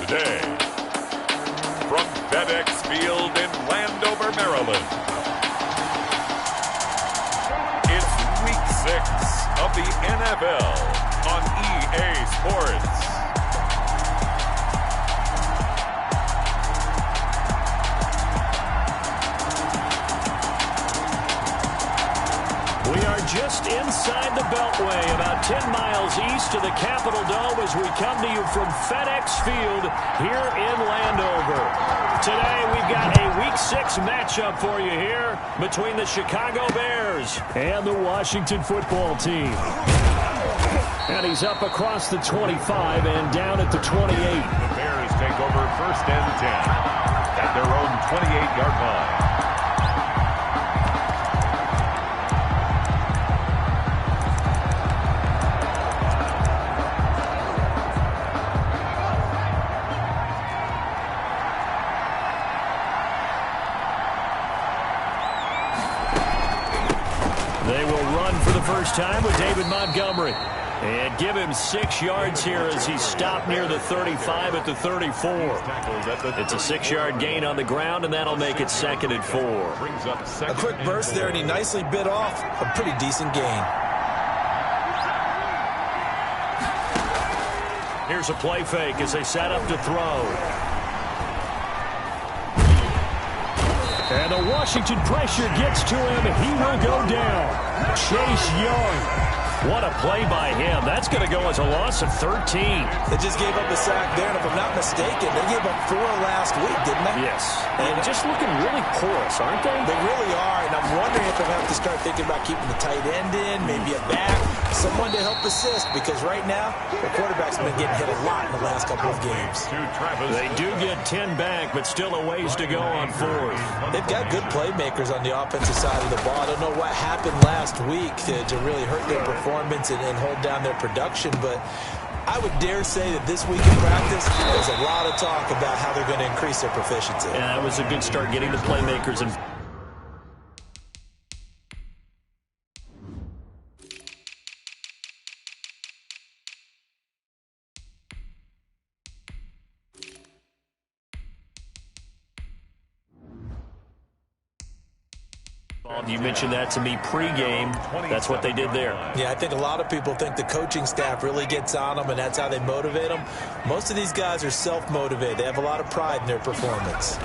today, from FedEx Field in Landover, Maryland, it's Week 6 of the NFL on EA Sports. We are just inside the Beltway, about 10 miles east of the Capitol Dome as we come to you from FedEx Field here in Landover. Today we've got a Week 6 matchup for you here between the Chicago Bears and the Washington football team. And he's up across the 25 and down at the 28. The Bears take over 1st and 10 at their own 28-yard line. They will run for the first time with David Montgomery. And give him 6 yards here as he's stopped near the 35 at the 34. It's a 6-yard gain on the ground, and that'll make it 2nd and 4. A quick burst there, and he nicely bit off a pretty decent gain. Here's a play fake as they set up to throw. And the Washington pressure gets to him. He will go down. Chase Young. What a play by him. That's going to go as a loss of 13. They just gave up a sack there, and if I'm not mistaken, they gave up 4 last week, didn't they? Yes. And just looking really porous, aren't they? They really are, and I'm wondering if they'll have to start thinking about keeping the tight end in, maybe a back, someone to help assist, because right now, the quarterback's been getting hit a lot in the last couple of games. They do get 10 back, but still a ways to go on 4th. They've got good playmakers on the offensive side of the ball. I don't know what happened last week to really hurt their performance and hold down their production, but I would dare say that this week in practice, there's a lot of talk about how they're going to increase their proficiency. Yeah, that was a good start getting the playmakers in. You mentioned that to me pregame. That's what they did there. Yeah, I think a lot of people think the coaching staff really gets on them, and that's how they motivate them. Most of these guys are self-motivated. They have a lot of pride in their performance.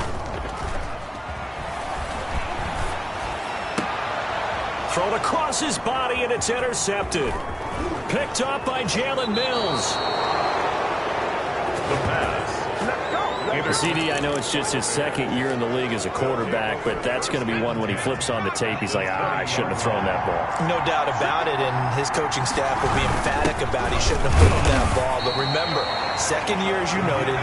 Thrown across his body, and it's intercepted. Picked up by Jalen Mills. The pass. CD, I know it's just his 2nd year in the league as a quarterback, but that's going to be one when he flips on the tape. He's like, I shouldn't have thrown that ball. No doubt about it, and his coaching staff will be emphatic about he shouldn't have thrown that ball. But remember, 2nd year, as you noted,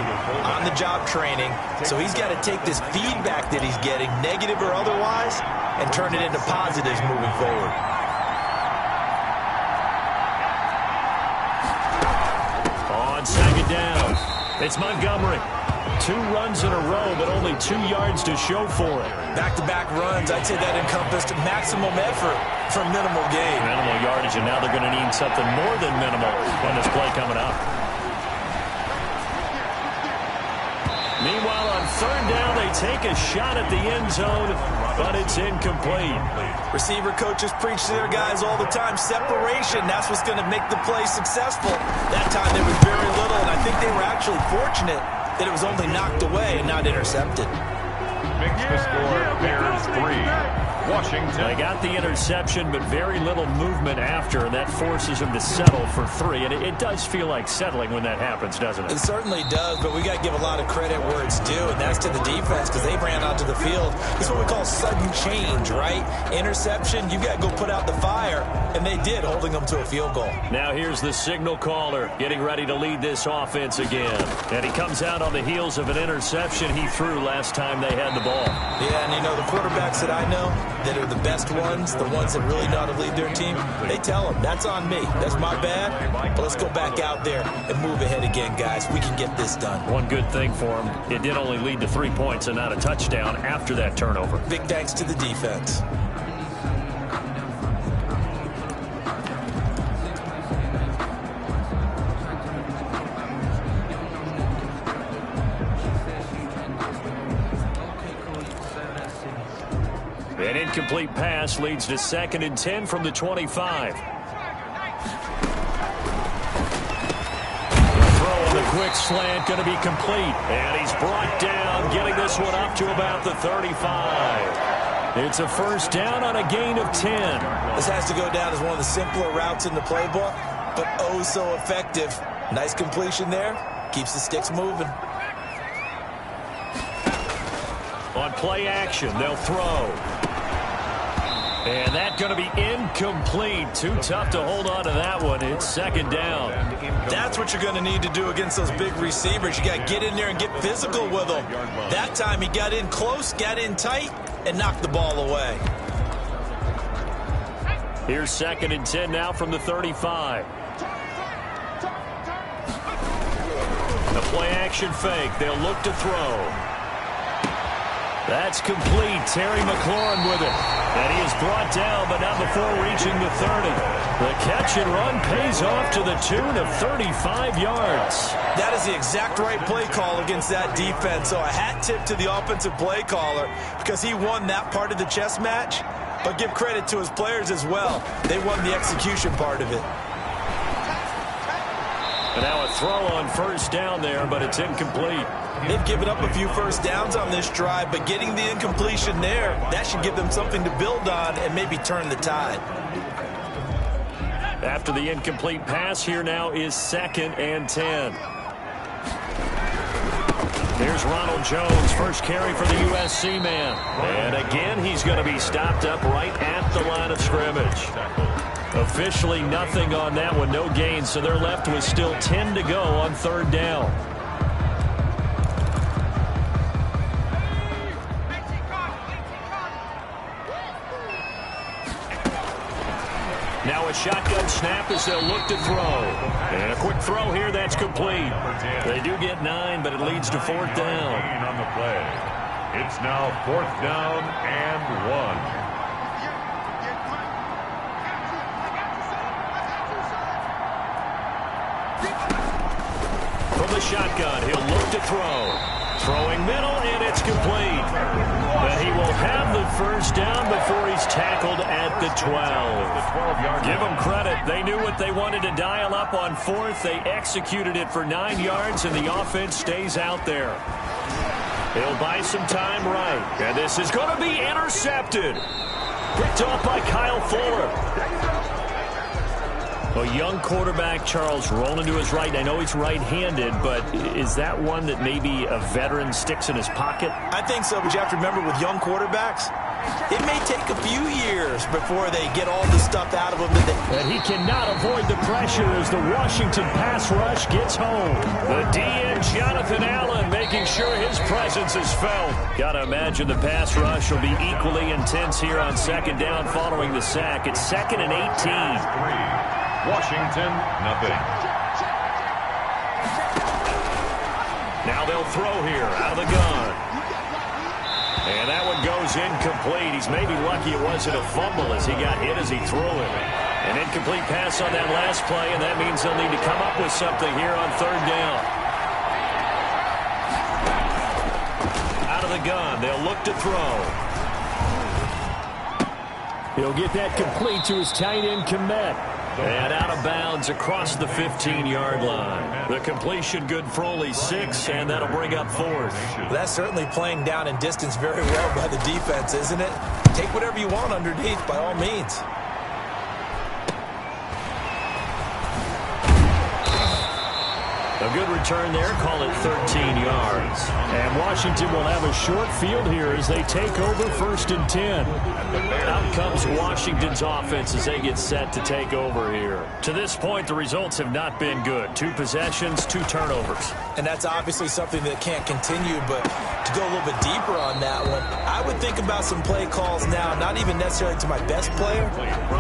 on-the-job training, so he's got to take this feedback that he's getting, negative or otherwise, and turn it into positives moving forward. On 2nd down, it's Montgomery. 2 runs in a row, but only 2 yards to show for it. Back-to-back runs, I'd say that encompassed maximum effort for minimal gain. Minimal yardage, and now they're going to need something more than minimal on this play coming up. Meanwhile, on 3rd down, they take a shot at the end zone, but it's incomplete. Receiver coaches preach to their guys all the time. Separation, that's what's going to make the play successful. That time there was very little, and I think they were actually fortunate that it was only knocked away and not intercepted. Makes the score Bears 3. Washington. They got the interception, but very little movement after, and that forces him to settle for 3. And it does feel like settling when that happens, doesn't it? It certainly does, but we got to give a lot of credit where it's due, and that's to the defense because they ran onto the field. It's what we call sudden change, right? Interception, you got to go put out the fire, and they did, holding them to a field goal. Now here's the signal caller getting ready to lead this offense again. And he comes out on the heels of an interception he threw last time they had the ball. Yeah, and you know, the quarterbacks that I know that are the best ones, the ones that really know how to lead their team, they tell them, that's on me. That's my bad. But let's go back out there and move ahead again, guys. We can get this done. One good thing for him, it did only lead to 3 points and not a touchdown after that turnover. Big thanks to the defense. An incomplete pass leads to 2nd and 10 from the 25. The quick slant going to be complete, and he's brought down, getting this one up to about the 35. It's a first down on a gain of 10. This has to go down as one of the simpler routes in the playbook, but oh so effective. Nice completion there. Keeps the sticks moving. On play action, they'll throw. And that's going to be incomplete. Too tough to hold on to that one. It's 2nd down. That's what you're going to need to do against those big receivers. You got to get in there and get physical with them. That time he got in close, got in tight, and knocked the ball away. Here's 2nd and 10 now from the 35. The play action fake. They'll look to throw. That's complete. Terry McLaurin with it. And he is brought down, but not before reaching the 30. The catch and run pays off to the tune of 35 yards. That is the exact right play call against that defense. So a hat tip to the offensive play caller because he won that part of the chess match. But give credit to his players as well. They won the execution part of it. And now a throw on first down there, but it's incomplete. They've given up a few first downs on this drive, but getting the incompletion there, that should give them something to build on and maybe turn the tide. After the incomplete pass, here now is 2nd and 10. Here's Ronald Jones, first carry for the USC man. And again, he's going to be stopped up right at the line of scrimmage. Officially nothing on that one, no gain, so they're left with still 10 to go on 3rd down. Now a shotgun snap as they'll look to throw. And a quick throw here, that's complete. They do get 9, but it leads to 4th down. On the play. It's now 4th down and 1. From the shotgun, he'll look to throw. Throwing middle, and it's complete. But he will have the first down before he's tackled at the 12. Give them credit. They knew what they wanted to dial up on 4th. They executed it for 9 yards, and the offense stays out there. He'll buy some time right. And this is going to be intercepted. Picked off by Kyle Fuller. A young quarterback, Charles, rolling to his right. I know he's right-handed, but is that one that maybe a veteran sticks in his pocket? I think so, but you have to remember with young quarterbacks, it may take a few years before they get all the stuff out of them. And he cannot avoid the pressure as the Washington pass rush gets home. The DN, Jonathan Allen, making sure his presence is felt. Got to imagine the pass rush will be equally intense here on 2nd down following the sack. It's 2nd and 18. Washington, nothing. Now they'll throw here out of the gun. And that one goes incomplete. He's maybe lucky it wasn't a fumble as he got hit as he threw it. An incomplete pass on that last play, and that means they'll need to come up with something here on 3rd down. Out of the gun, they'll look to throw. He'll get that complete to his tight end, Kmet. And out of bounds across the 15-yard line. The completion good for only 6, and that'll bring up 4th. That's certainly playing down in distance very well by the defense, isn't it? Take whatever you want underneath, by all means. A good return there, call it 13 yards. And Washington will have a short field here as they take over 1st and 10. Out comes Washington's offense as they get set to take over here. To this point, the results have not been good. 2 possessions, 2 turnovers. And that's obviously something that can't continue, but to go a little bit deeper on that one, I would think about some play calls now, not even necessarily to my best player,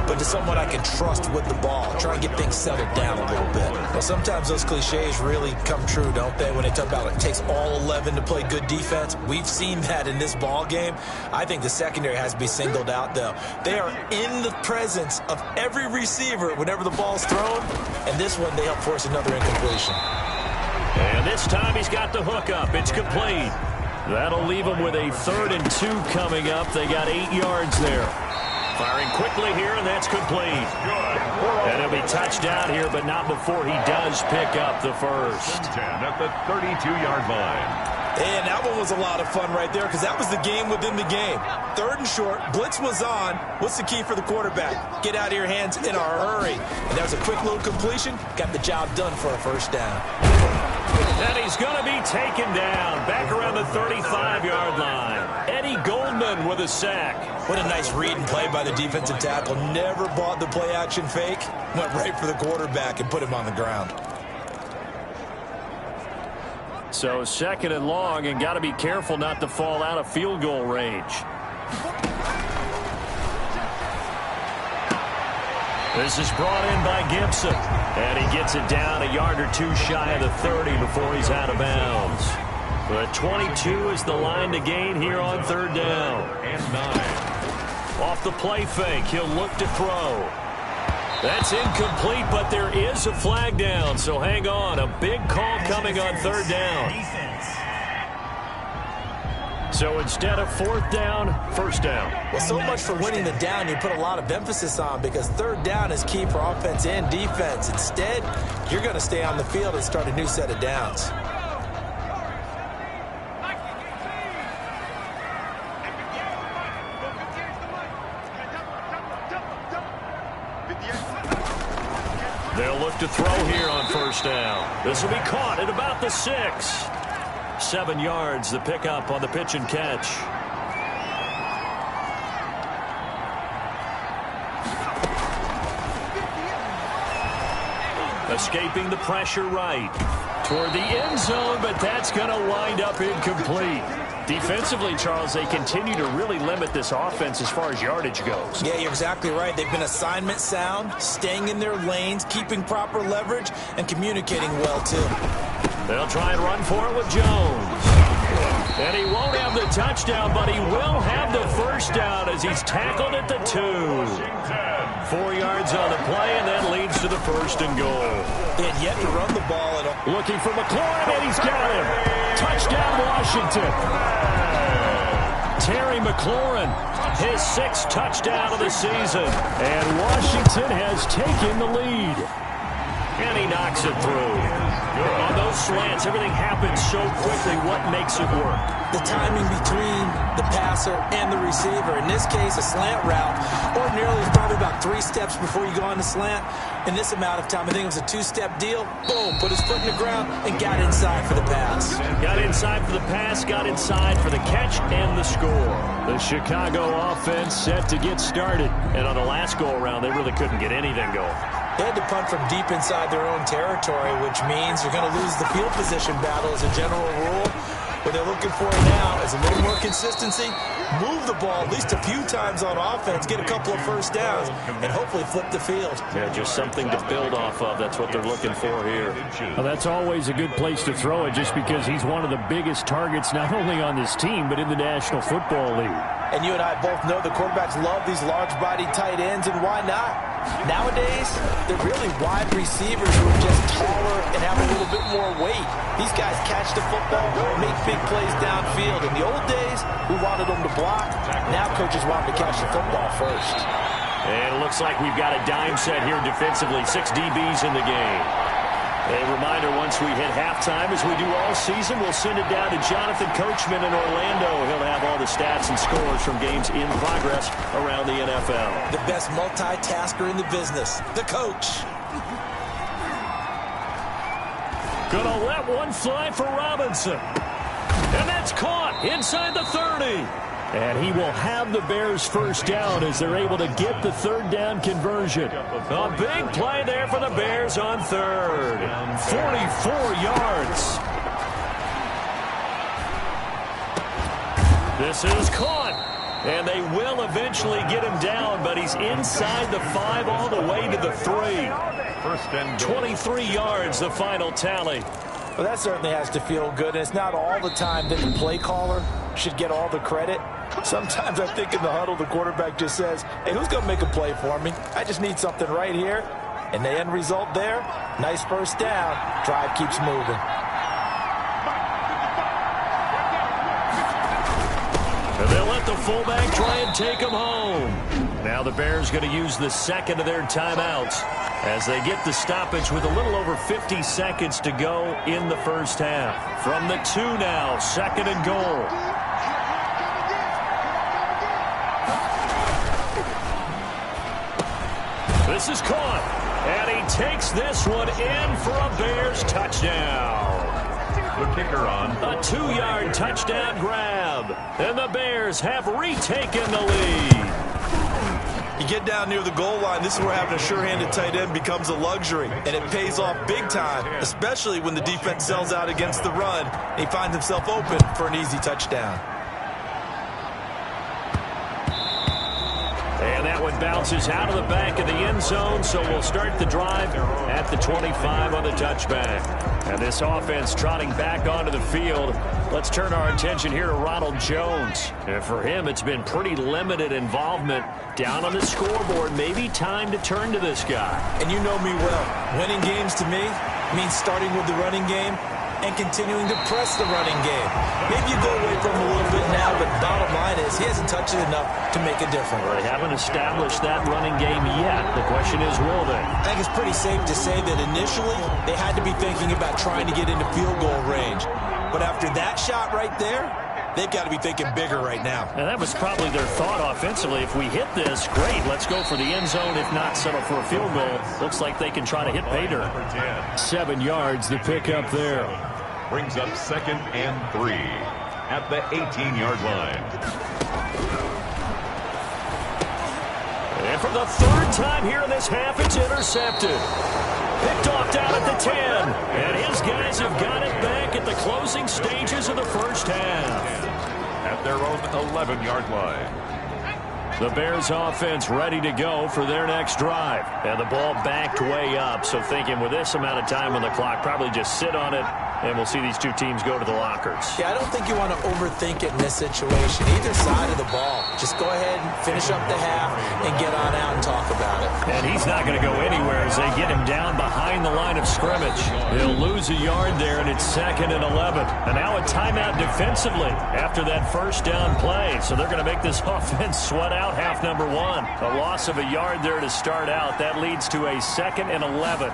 but to someone I can trust with the ball. Try and get things settled down a little bit. Well, sometimes those cliches really come true, don't they, when they talk about it takes all 11 to play good defense. We've seen that in this ball game. I think the secondary has to be singled out, though. They are in the presence of every receiver whenever the ball's thrown, and this one they help force another incompletion. And this time he's got the hook up. It's complete. That'll leave them with a 3rd and 2 coming up. They got 8 yards there. Firing quickly here, and that's complete. And it'll be touchdown here, but not before he does pick up the first. 10 at the 32-yard line. And that one was a lot of fun right there because that was the game within the game. 3rd and short, blitz was on. What's the key for the quarterback? Get out of your hands in a hurry. And that was a quick little completion. Got the job done for a first down. And he's going to be taken down back around the 35-yard line. Eddie Goldman with a sack. What a nice read and play by the defensive tackle. Never bought the play-action fake. Went right for the quarterback and put him on the ground. So 2nd and long, and got to be careful not to fall out of field goal range. This is brought in by Gibson. And he gets it down a yard or 2 shy of the 30 before he's out of bounds. But 22 is the line to gain here on 3rd down. And 9. Off the play fake, he'll look to throw. That's incomplete, but there is a flag down, so hang on. A big call coming on 3rd down. So instead of 4th down, 1st down. Well, so much for winning the down you put a lot of emphasis on because 3rd down is key for offense and defense. Instead, you're going to stay on the field and start a new set of downs. They'll look to throw here on 1st down. This will be caught at about the 6. 7 yards, the pickup on the pitch and catch. Escaping the pressure right. Toward the end zone, but that's going to wind up incomplete. Defensively, Charles, they continue to really limit this offense as far as yardage goes. Yeah, you're exactly right. They've been assignment sound, staying in their lanes, keeping proper leverage, and communicating well, too. They'll try and run for it with Jones. And he won't have the touchdown, but he will have the first down as he's tackled at the 2. 4 yards on the play, and that leads to the 1st and goal. They had yet to run the ball at all. Looking for McLaurin, and he's got him. Touchdown, Washington. Terry McLaurin, his 6th touchdown of the season. And Washington has taken the lead. And he knocks it through. On those slants, everything happens so quickly. What makes it work? The timing between the passer and the receiver. In this case, a slant route. Ordinarily, it's probably about 3 steps before you go on the slant. In this amount of time, I think it was a 2-step deal. Boom, put his foot in the ground and got inside for the pass. Got inside for the pass, got inside for the catch and the score. The Chicago offense set to get started. And on the last go-around, they really couldn't get anything going. They had to punt from deep inside their own territory, which means you're going to lose the field position battle as a general rule. What they're looking for now is a little more consistency, move the ball at least a few times on offense, get a couple of first downs, and hopefully flip the field. Yeah, just something to build off of. That's what they're looking for here. Well, that's always a good place to throw it just because he's one of the biggest targets not only on this team but in the National Football League. And you and I both know the quarterbacks love these large-bodied tight ends, and why not? Nowadays, they're really wide receivers who are just taller and have a little bit more weight. These guys catch the football, make big plays downfield. In the old days, we wanted them to block. Now coaches want them to catch the football first. And it looks like we've got a dime set here defensively. 6 DBs in the game. A reminder, once we hit halftime, as we do all season, we'll send it down to Jonathan Coachman in Orlando. He'll have all the stats and scores from games in progress around the NFL. The best multitasker in the business, the coach. Gonna let one fly for Robinson. And that's caught inside the 30. And he will have the Bears first down as they're able to get the 3rd down conversion. A big play there for the Bears on 3rd. 44 yards. This is caught. And they will eventually get him down, but he's inside the 5 all the way to the 3. 1st and goal. 23 yards, the final tally. Well, that certainly has to feel good. And it's not all the time that the play caller should get all the credit. Sometimes I think in the huddle, the quarterback just says, hey, who's going to make a play for me? I just need something right here. And the end result there, nice first down. Drive keeps moving. let the fullback try and take him home. Now the Bears going to use the second of their timeouts as they get the stoppage with a little over 50 seconds to go in the first half. From the 2 now, 2nd and goal. This is caught, and he takes this one in for a Bears touchdown. The kicker on. A 2-yard touchdown grab, and the Bears have retaken the lead. You get down near the goal line, this is where having a sure-handed tight end becomes a luxury, and it pays off big time, especially when the defense sells out against the run, and he finds himself open for an easy touchdown. And that one bounces out of the back of the end zone, so we'll start the drive at the 25 on the touchback. And this offense trotting back onto the field. Let's turn our attention here to Ronald Jones. And for him, it's been pretty limited involvement down on the scoreboard. Maybe time to turn to this guy. And you know me well. Winning games to me means starting with the running game and continuing to press the running game. Maybe you go away from him a little bit now, but bottom line is he hasn't touched it enough to make a difference. Well, they haven't established that running game yet. The question is, will they? I think it's pretty safe to say that initially they had to be thinking about trying to get into field goal range. But after that shot right there, they've got to be thinking bigger right now. And that was probably their thought offensively. If we hit this, great. Let's go for the end zone. If not, settle for a field goal. Looks like they can try to hit pay dirt. 7 yards, the pickup there. Brings up 2nd and 3 at the 18-yard line. And for the 3rd time here in this half, it's intercepted. Picked off down at the 10. And his guys have got it back at the closing stages of the first half. At their own 11-yard line. The Bears offense ready to go for their next drive. And the ball backed way up, so thinking with this amount of time on the clock, probably just sit on it, and we'll see these two teams go to the lockers. Yeah, I don't think you want to overthink it in this situation. Either side of the ball. Just go ahead and finish up the half and get on out and talk about it. And he's not going to go anywhere as they get him down behind the line of scrimmage. He'll lose a yard there, and it's 2nd and 11. And now a timeout defensively after that first down play. So they're going to make this offense sweat out half number 1. A loss of a yard there to start out. That leads to a 2nd and 11.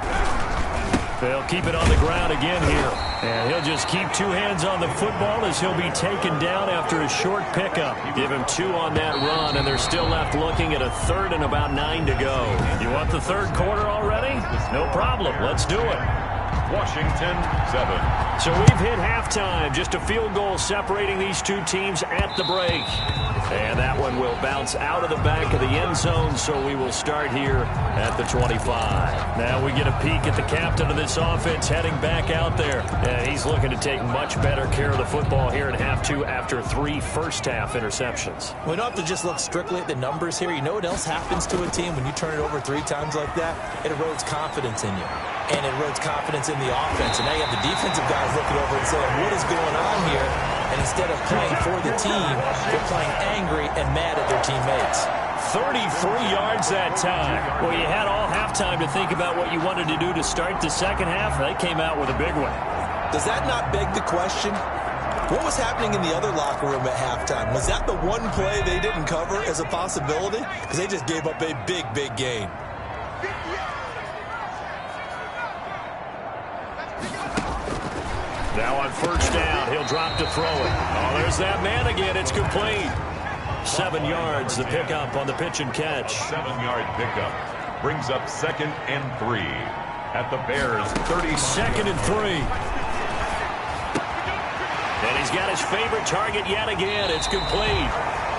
They'll keep it on the ground again here. And he'll just keep 2 hands on the football as he'll be taken down after a short pickup. Give him 2 on that run, and they're still left looking at a 3rd and about 9 to go. You want the 3rd quarter already? No problem. Let's do it. Washington 7. So we've hit halftime. Just a field goal separating these two teams at the break. And that one will bounce out of the back of the end zone, so we will start here at the 25. Now we get a peek at the captain of this offense heading back out there. And he's looking to take much better care of the football here in half 2 after 3 first-half interceptions. We don't have to just look strictly at the numbers here. You know what else happens to a team when you turn it over 3 times like that? It erodes confidence in you. And it erodes confidence in the offense. And now you have the defensive guys looking over and saying, what is going on here? And instead of playing for the team, they're playing angry and mad at their teammates. 33 yards that time. Well, you had all halftime to think about what you wanted to do to start the second half. They came out with a big one. Does that not beg the question? What was happening in the other locker room at halftime? Was that the one play they didn't cover as a possibility? Because they just gave up a big, big gain. Now on first down, he'll drop to throw it. Oh, there's that man again. It's complete. 7 yards, the pickup on the pitch and catch. 7-yard pickup. Brings up 2nd and 3 at the Bears' 30. 2nd and 3. And he's got his favorite target yet again. It's complete.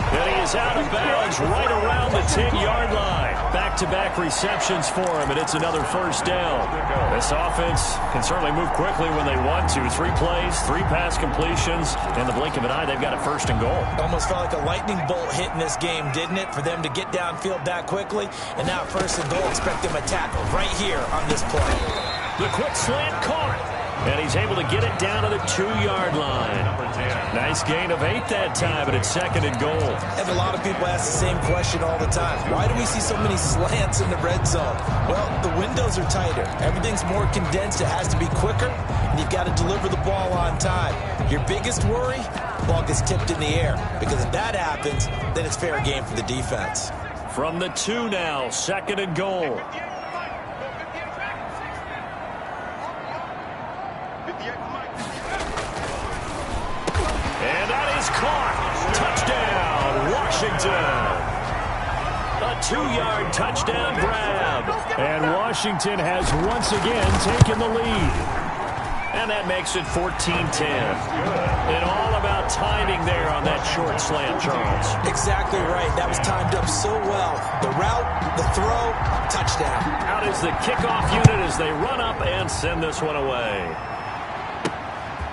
And he is out of bounds right around the 10-yard line. Back-to-back receptions for him, and it's another first down. This offense can certainly move quickly when they want to. 3 plays, 3 pass completions. In the blink of an eye, they've got a 1st and goal. Almost felt like a lightning bolt hit in this game, didn't it? For them to get downfield that quickly. And now 1st and goal, expect them to tackle right here on this play. The quick slant caught. And he's able to get it down to the 2-yard line. Nice gain of 8 that time, but it's 2nd and goal. And a lot of people ask the same question all the time. Why do we see so many slants in the red zone? Well, the windows are tighter. Everything's more condensed. It has to be quicker, and you've got to deliver the ball on time. Your biggest worry? ball gets tipped in the air. Because if that happens, then it's fair game for the defense. From the 2 now, 2nd and goal. And that is caught. Touchdown, Washington. A 2-yard touchdown grab. And Washington has once again taken the lead. And that makes it 14-10. And all about timing there on that short slant, Charles. Exactly right. That was timed up so well. The route, the throw, touchdown. Out is the kickoff unit as they run up and send this one away.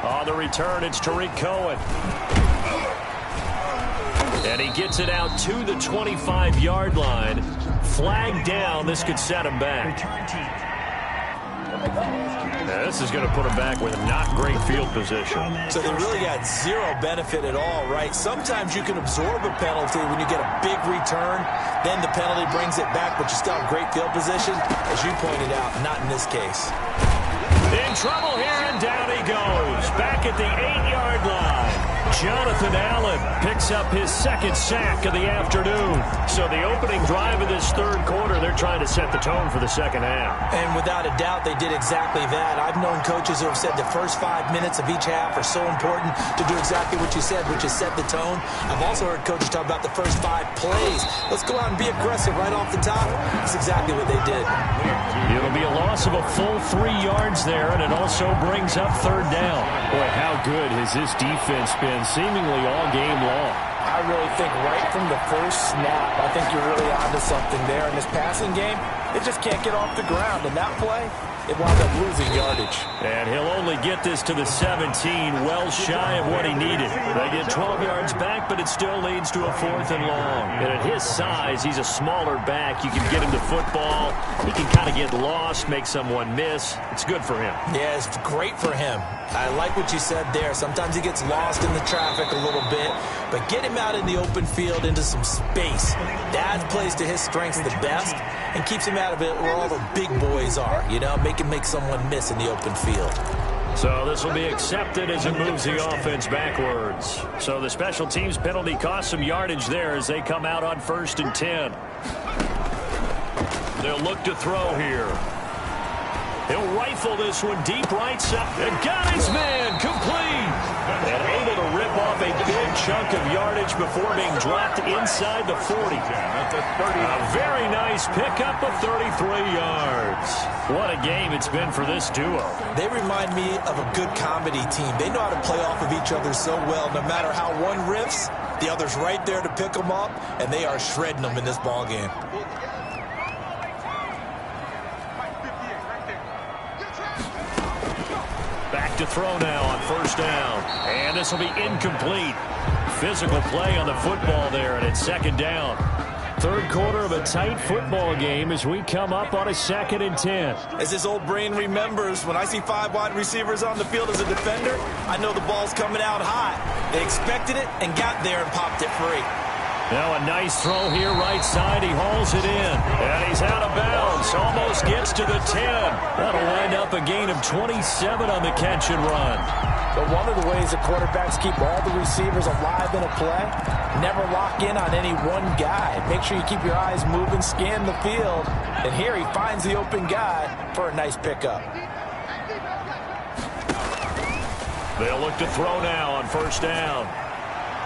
On the return, it's Tariq Cohen. And he gets it out to the 25-yard line. Flag down. This could set him back. Now, this is going to put him back with not great field position. So they really got zero benefit at all, right? Sometimes you can absorb a penalty when you get a big return. Then the penalty brings it back, but you still have great field position. As you pointed out, not in this case. In trouble here, and down he goes. Back at the 8-yard line. Jonathan Allen picks up his 2nd sack of the afternoon. So the opening drive of this 3rd quarter, they're trying to set the tone for the 2nd half. And without a doubt, they did exactly that. I've known coaches who have said the first 5 minutes of each half are so important to do exactly what you said, which is set the tone. I've also heard coaches talk about the first 5 plays. Let's go out and be aggressive right off the top. That's exactly what they did. It'll be a loss of a full 3 yards there, and it also brings up 3rd down. Boy, how good has this defense been seemingly all game long? I really think right from the first snap, I think you're really onto something there. In this passing game, it just can't get off the ground. And that play, it wound up losing yardage. And he'll only get this to the 17, well shy of what he needed. They get 12 yards back, but it still leads to a 4th and long. And at his size, he's a smaller back. You can get him to football. He can kind of get lost, make someone miss. It's good for him. Yeah, it's great for him. I like what you said there. Sometimes he gets lost in the traffic a little bit, but get him out in the open field into some space. That plays to his strengths the best and keeps him out of it where all the big boys are, you know, make him make someone miss in the open field. So this will be accepted as it moves the offense backwards. So the special teams penalty cost some yardage there as they come out on 1st and 10. They'll look to throw here. He'll rifle this one deep right side. And got his man complete. And able to rip off a big chunk of yardage before being dropped inside the 40. A very nice pickup of 33 yards. What a game it's been for this duo. They remind me of a good comedy team. They know how to play off of each other so well. No matter how one riffs, the other's right there to pick them up, and they are shredding them in this ball game. Back to throw now on 1st down. And this will be incomplete. Physical play on the football there, and it's 2nd down. 3rd quarter of a tight football game as we come up on a 2nd and 10. As this old brain remembers, when I see 5 wide receivers on the field as a defender, I know the ball's coming out hot. They expected it and got there and popped it free. Now a nice throw here right side. He hauls it in. And he's out of bounds. Almost gets to the 10. That'll wind up a gain of 27 on the catch and run. But one of the ways that quarterbacks keep all the receivers alive in a play, never lock in on any one guy. Make sure you keep your eyes moving, scan the field. And here he finds the open guy for a nice pickup. They'll look to throw now on 1st down.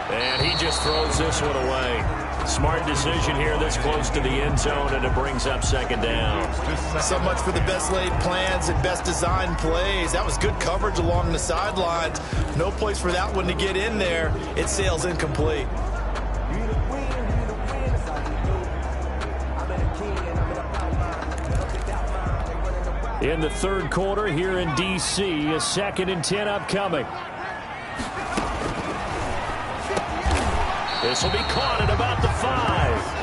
And he just throws this one away. Smart decision here this close to the end zone, and it brings up 2nd down. So much for the best laid plans and best designed plays. That was good coverage along the sidelines. No place for that one to get in there. It sails incomplete. In the 3rd quarter here in D.C., a 2nd and 10 upcoming. This will be caught at about the 5.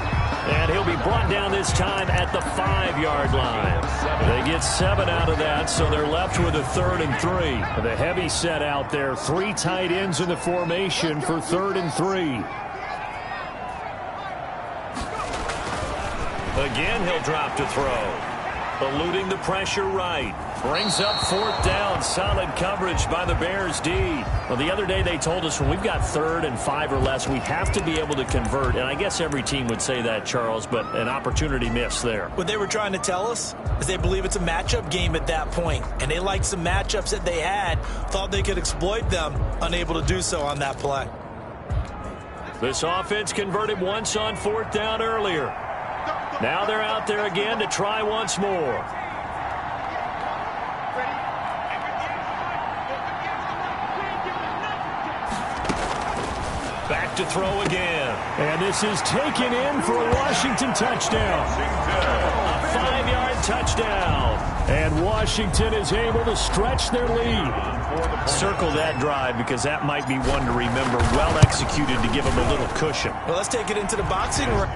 And he'll be brought down this time at the 5-yard line. They get 7 out of that, so they're left with a 3rd and 3. The heavy set out there. 3 tight ends in the formation for 3rd and 3. Again, he'll drop to throw. Eluding the pressure right. Brings up 4th down. Solid coverage by the Bears D. Well, the other day they told us when we've got 3rd and 5 or less, we have to be able to convert. And I guess every team would say that, Charles, but an opportunity missed there. What they were trying to tell us is they believe it's a matchup game at that point. And they liked some matchups that they had, thought they could exploit them, unable to do so on that play. This offense converted once on 4th down earlier. Now they're out there again to try once more. Back to throw again. And this is taken in for a Washington touchdown. A 5-yard touchdown. And Washington is able to stretch their lead. Circle that drive because that might be one to remember. Well executed to give them a little cushion. Well, let's take it into the boxing ring.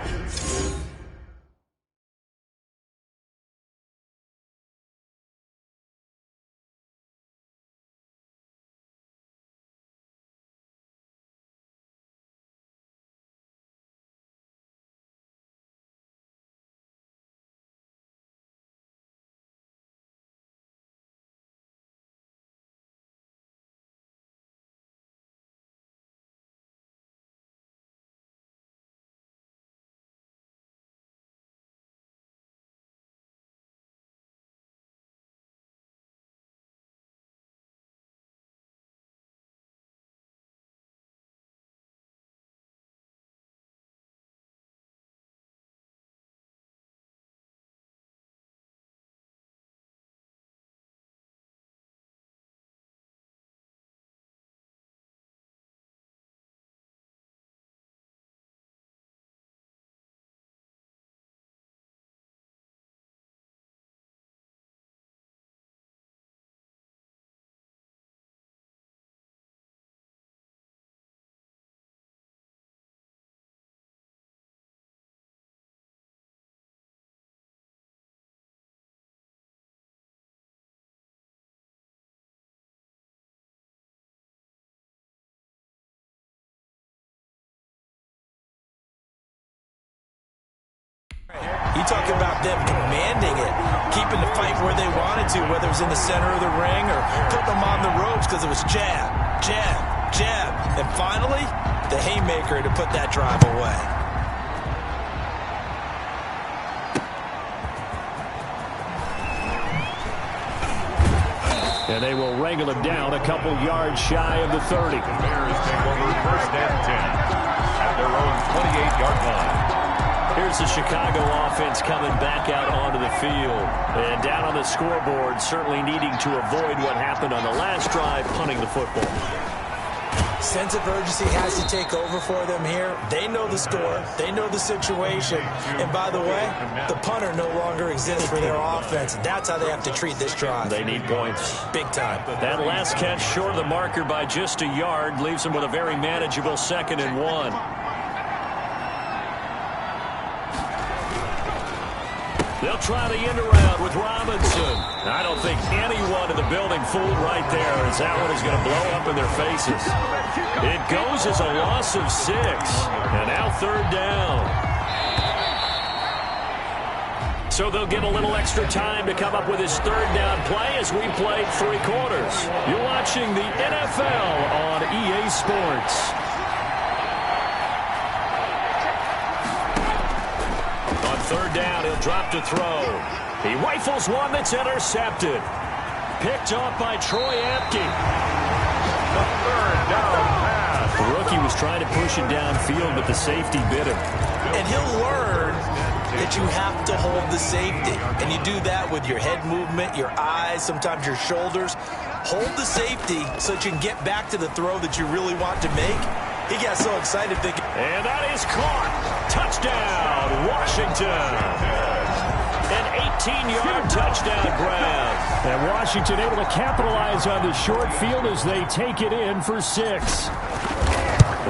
You talk about them commanding it, keeping the fight where they wanted to, whether it was in the center of the ring or putting them on the ropes because it was jab, jab, jab. And finally, the haymaker to put that drive away. And they will wrangle him down a couple yards shy of the 30. The Bears take over 1st and 10 at their own 28-yard line. Here's the Chicago offense coming back out onto the field. And down on the scoreboard, certainly needing to avoid what happened on the last drive, punting the football. Sense of urgency has to take over for them here. They know the score. They know the situation. And by the way, the punter no longer exists for their offense. That's how they have to treat this drive. They need points. Big time. That last catch short of the marker by just a yard leaves them with a very manageable 2nd and 1. They'll try the end around with Robinson. I don't think anyone in the building fooled right there as that one is going to blow up in their faces. It goes as a loss of 6. And now 3rd down. So they'll get a little extra time to come up with his 3rd down play as we played 3 quarters. You're watching the NFL on EA Sports. 3rd down, he'll drop to throw. He rifles one that's intercepted. Picked off by Troy Apke. The 3rd down pass. The rookie was trying to push him downfield, but the safety bit him. And he'll learn that you have to hold the safety. And you do that with your head movement, your eyes, sometimes your shoulders. Hold the safety so that you can get back to the throw that you really want to make. He got so excited thinking. And that is caught. Touchdown, Washington. An 18-yard touchdown grab. And Washington able to capitalize on the short field as they take it in for 6.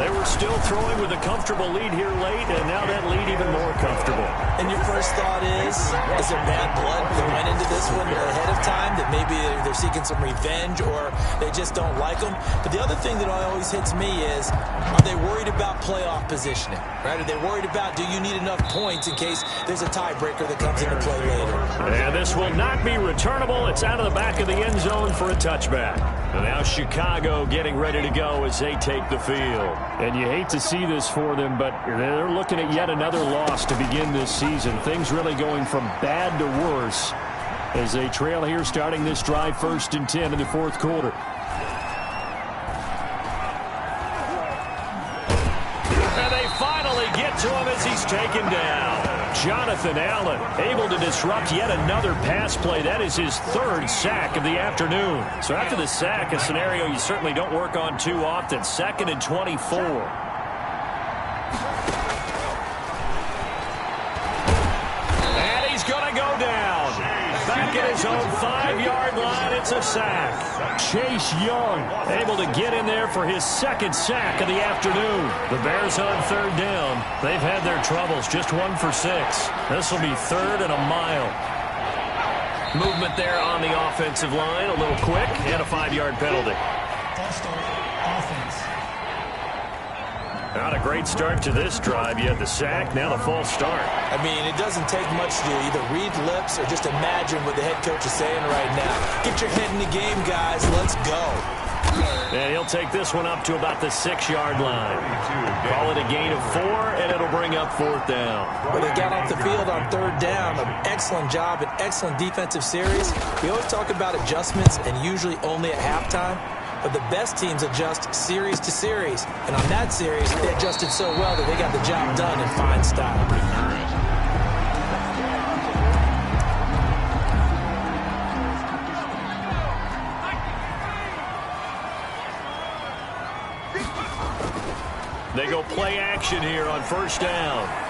They were still throwing with a comfortable lead here late, and now that lead even more comfortable. And your first thought is there bad blood that went into this one ahead of time, that maybe they're seeking some revenge or they just don't like them? But the other thing that always hits me is, are they worried about playoff positioning? Right? Are they worried about, do you need enough points in case there's a tiebreaker that comes into play later? And this will not be returnable. It's out of the back of the end zone for a touchback. And now Chicago getting ready to go as they take the field. And you hate to see this for them, but they're looking at yet another loss to begin this season. Things really going from bad to worse as they trail here starting this drive 1st and 10 in the 4th quarter. And they finally get to him as he's taken down. Jonathan Allen able to disrupt yet another pass play. That is his 3rd sack of the afternoon. So after the sack, a scenario you certainly don't work on too often. 2nd and 24. And he's going to go down. Back at his own 5-yard line, it's a sack. Chase Young able to get in there for his 2nd sack of the afternoon. The Bears on 3rd down. They've had their troubles, just 1 for 6. This will be 3rd and a mile. Movement there on the offensive line, a little quick, and a 5-yard penalty. Not a great start to this drive. You had the sack, now the false start. I mean, it doesn't take much to either read lips or just imagine what the head coach is saying right now. Get your head in the game, guys. Let's go. And he'll take this one up to about the 6-yard line. Call it a gain of 4, and it'll bring up 4th down. Well, they got off the field on 3rd down. An excellent job, an excellent defensive series. We always talk about adjustments, and usually only at halftime. But the best teams adjust series to series. And on that series, they adjusted so well that they got the job done in fine style. They go play action here on 1st down.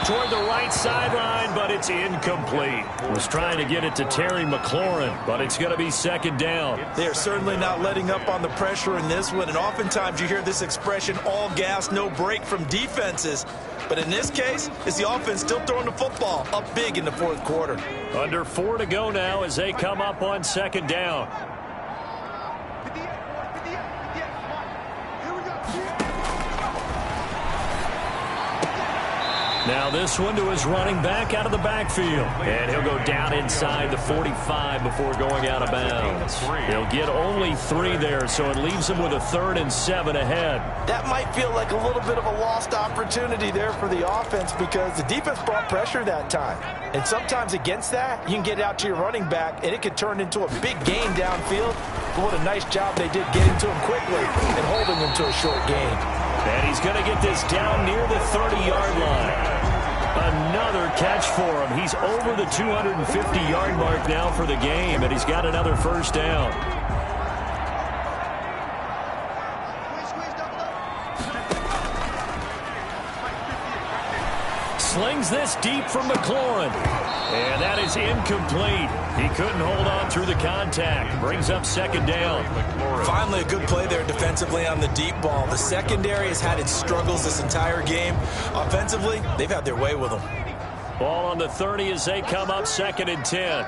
Toward the right sideline, but it's incomplete. Was trying to get it to Terry McLaurin, but it's going to be 2nd down. They are certainly not letting up on the pressure in this one, and oftentimes you hear this expression, all gas, no break from defenses. But in this case, it's the offense still throwing the football up big in the 4th quarter. Under 4 to go now as they come up on 2nd down. Now this one to his running back out of the backfield. And he'll go down inside the 45 before going out of bounds. He'll get only 3 there, so it leaves him with a 3rd and 7 ahead. That might feel like a little bit of a lost opportunity there for the offense because the defense brought pressure that time. And sometimes against that, you can get out to your running back, and it could turn into a big gain downfield. But what a nice job they did getting to him quickly and holding him to a short gain. And he's going to get this down near the 30-yard line. Another catch for him. He's over the 250-yard mark now for the game, and he's got another 1st down. Slings this deep from McLaurin. And that is incomplete. He couldn't hold on through the contact. Brings up 2nd down. Finally, a good play there defensively on the deep ball. The secondary has had its struggles this entire game. Offensively, they've had their way with them. Ball on the 30 as they come up 2nd and 10.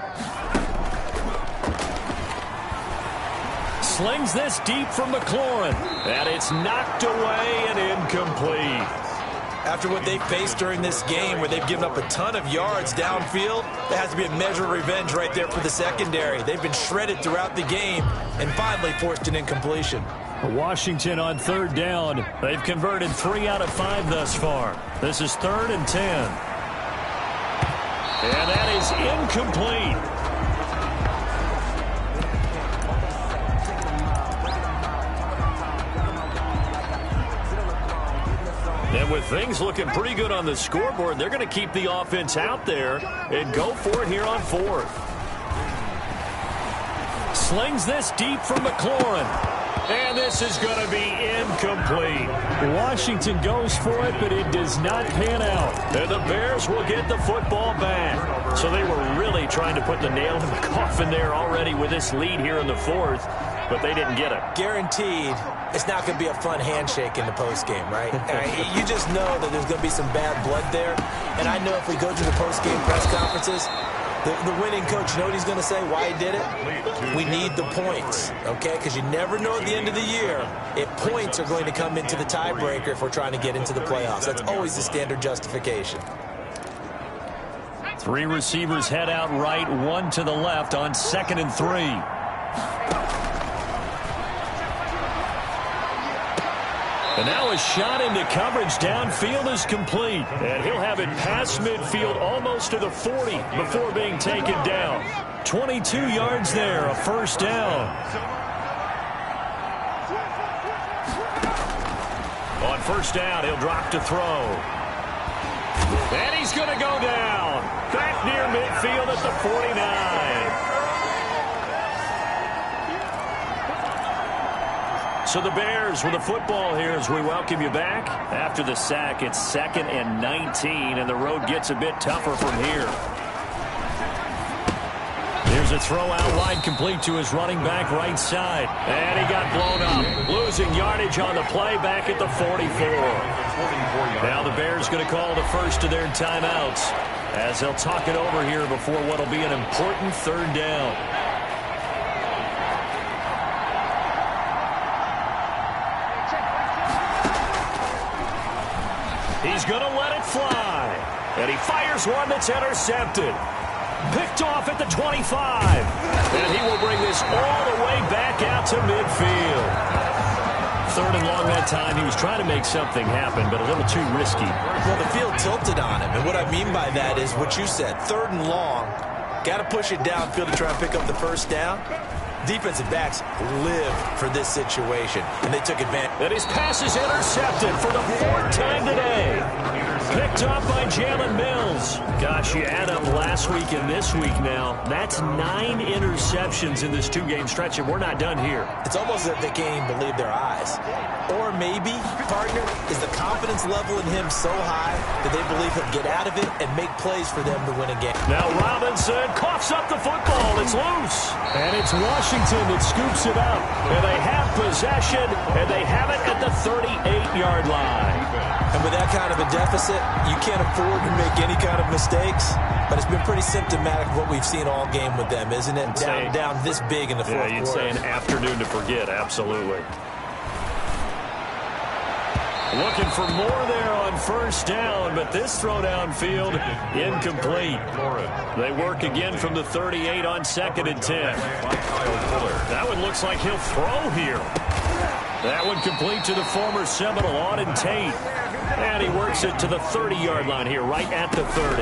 Slings this deep from McLaurin. And it's knocked away and incomplete. After what they faced during this game where they've given up a ton of yards downfield, there has to be a measure of revenge right there for the secondary. They've been shredded throughout the game and finally forced an incompletion. Washington on 3rd down. They've converted 3 out of 5 thus far. This is 3rd and 10. And that is incomplete. And with things looking pretty good on the scoreboard, they're going to keep the offense out there and go for it here on 4th. Slings this deep from McLaurin. And this is going to be incomplete. Washington goes for it, but it does not pan out. And the Bears will get the football back. So they were really trying to put the nail in the coffin there already with this lead here in the fourth, but they didn't get it. Guaranteed, it's not going to be a fun handshake in the postgame, right? You just know that there's going to be some bad blood there. And I know if we go to the postgame press conferences, the winning coach, you know what he's going to say, why he did it? We need the points, okay? Because you never know at the end of the year if points are going to come into the tiebreaker if we're trying to get into the playoffs. That's always the standard justification. Three receivers head out right, one to the left on 2nd and 3. And now a shot into coverage downfield is complete. And he'll have it past midfield almost to the 40 before being taken down. 22 yards there, a first down. On first down, he'll drop to throw. And he's going to go down. Back near midfield at the 49. So the Bears with the football here as we welcome you back. After the sack, it's 2nd and 19, and the road gets a bit tougher from here. Here's a throw out wide, complete to his running back right side. And he got blown up, losing yardage on the play back at the 44. Now the Bears going to call the first of their timeouts as they'll talk it over here before what will be an important third down. He's going to let it fly. And he fires one that's intercepted. Picked off at the 25. And he will bring this all the way back out to midfield. 3rd and long that time. He was trying to make something happen, but a little too risky. Well, the field tilted on him. And what I mean by that is what you said. 3rd and long. Got to push it downfield to try and pick up the first down. Defensive backs live for this situation, and they took advantage. And his pass is intercepted for the 4th time today. Picked off by Jalen Mills. Gosh, you add up last week and this week now. That's 9 interceptions in this 2-game stretch, and we're not done here. It's almost as if they can't even believe their eyes. Or maybe, partner, is the confidence level in him so high that they believe he'll get out of it and make plays for them to win a game. Now Robinson coughs up the football. It's loose. And it's Washington that scoops it up. And they have possession, and they have it at the 38-yard line. And with that kind of a deficit, you can't afford to make any kind of mistakes. But it's been pretty symptomatic of what we've seen all game with them, isn't it? Down this big in the fourth quarter. Yeah, you'd say an afternoon to forget, absolutely. Looking for more there on first down, but this throw downfield incomplete. They work again from the 38 on 2nd and 10. That one looks like he'll throw here. That one complete to the former Seminole, Auden Tate. And he works it to the 30-yard line here, right at the 30.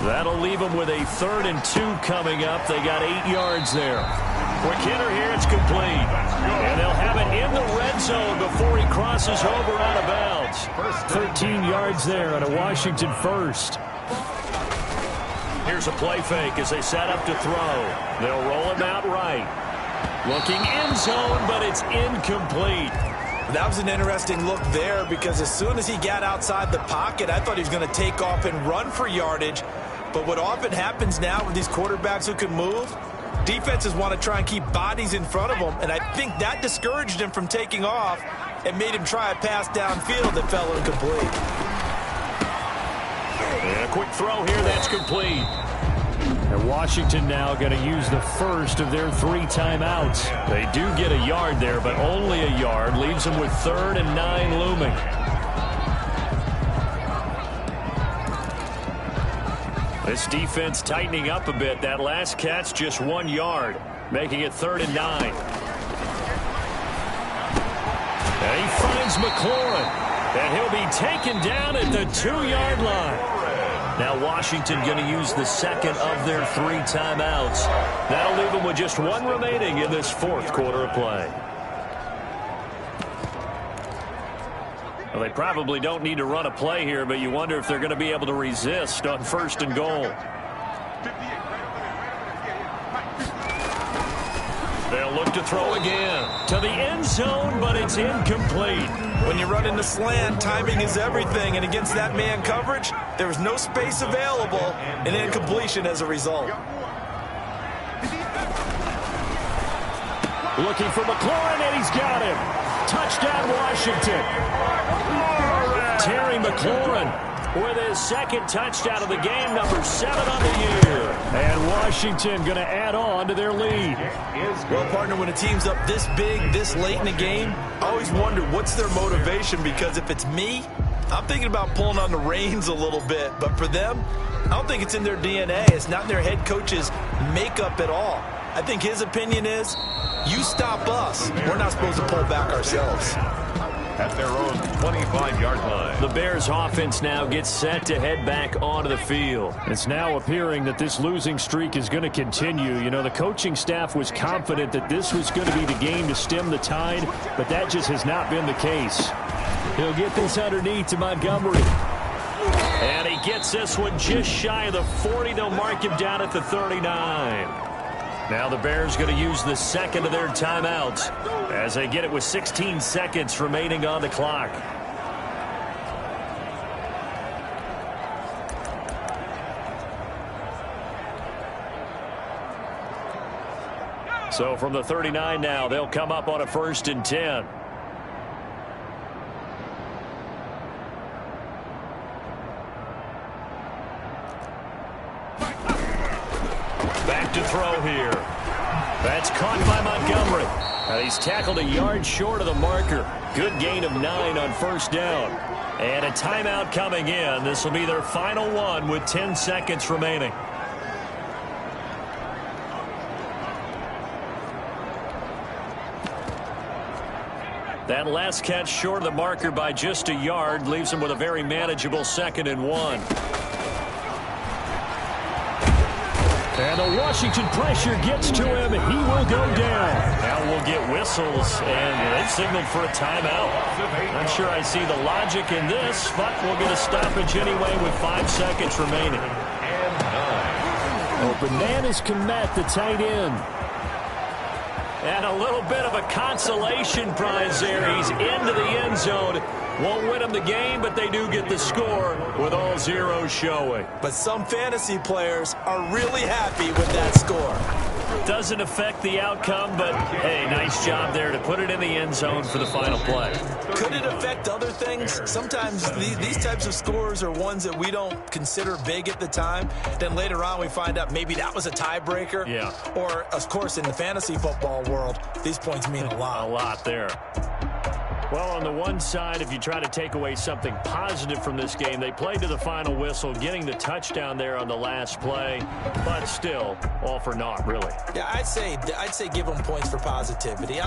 That'll leave them with a 3rd and 2 coming up. They got 8 yards there. Quick hitter here, it's complete. And they'll have it in the red zone before he crosses over out of bounds. 13 yards there on a Washington first. Here's a play fake as they set up to throw. They'll roll him out right. Looking end zone, but it's incomplete. That was an interesting look there because as soon as he got outside the pocket, I thought he was going to take off and run for yardage. But what often happens now with these quarterbacks who can move, defenses want to try and keep bodies in front of them, and I think that discouraged him from taking off and made him try a pass downfield that fell incomplete. And a quick throw here, that's complete. And Washington now going to use the first of their 3 timeouts. They do get a yard there, but only a yard. Leaves them with 3rd and 9 looming. This defense tightening up a bit. That last catch just 1 yard, making it 3rd and 9. And he finds McLaurin, and he'll be taken down at the 2-yard line. Now Washington going to use the 2nd of their 3 timeouts. That'll leave them with just 1 remaining in this 4th quarter of play. Well, they probably don't need to run a play here, but you wonder if they're going to be able to resist on 1st and goal. They'll look to throw again. To the end zone, but it's incomplete. When you run into slant, timing is everything. And against that man coverage, there was no space available. And incompletion as a result. Looking for McLaurin, and he's got him. Touchdown, Washington. Terry McLaurin with his second touchdown of the game, number 7 on the year. And Washington going to add on to their lead. Well, partner, when a team's up this big, this late in the game, I always wonder what's their motivation, because if it's me, I'm thinking about pulling on the reins a little bit. But for them, I don't think it's in their DNA. It's not in their head coach's makeup at all. I think his opinion is, you stop us. We're not supposed to pull back ourselves. At their own 25-yard line. The Bears offense now gets set to head back onto the field. It's now appearing that this losing streak is going to continue. You know, the coaching staff was confident that this was going to be the game to stem the tide, but that just has not been the case. He'll get this underneath to Montgomery. And he gets this one just shy of the 40. They'll mark him down at the 39. Now the Bears going to use the second of their timeouts as they get it with 16 seconds remaining on the clock. So from the 39 now, they'll come up on a 1st and 10. Back to throw here. That's caught by Montgomery. And he's tackled a yard short of the marker. Good gain of 9 on 1st down. And a timeout coming in. This will be their final one with 10 seconds remaining. That last catch short of the marker by just a yard leaves him with a very manageable 2nd and 1. And the Washington pressure gets to him. He will go down. Now we'll get whistles, and they've signaled for a timeout. Not sure I see the logic in this, but we'll get a stoppage anyway with 5 seconds remaining. Bananas Komet, the tight end. And a little bit of a consolation prize there. He's into the end zone. Won't win them the game, but they do get the score with all zeros showing. But some fantasy players are really happy with that score. Doesn't affect the outcome, but, hey, nice job there to put it in the end zone for the final play. Could it affect other things? Sometimes these types of scores are ones that we don't consider big at the time. Then later on we find out maybe that was a tiebreaker. Yeah. Or, of course, in the fantasy football world, these points mean a lot. A lot there. Well, on the one side, if you try to take away something positive from this game, they played to the final whistle, getting the touchdown there on the last play, but still, all for naught, really. Yeah, I'd say give them points for positivity.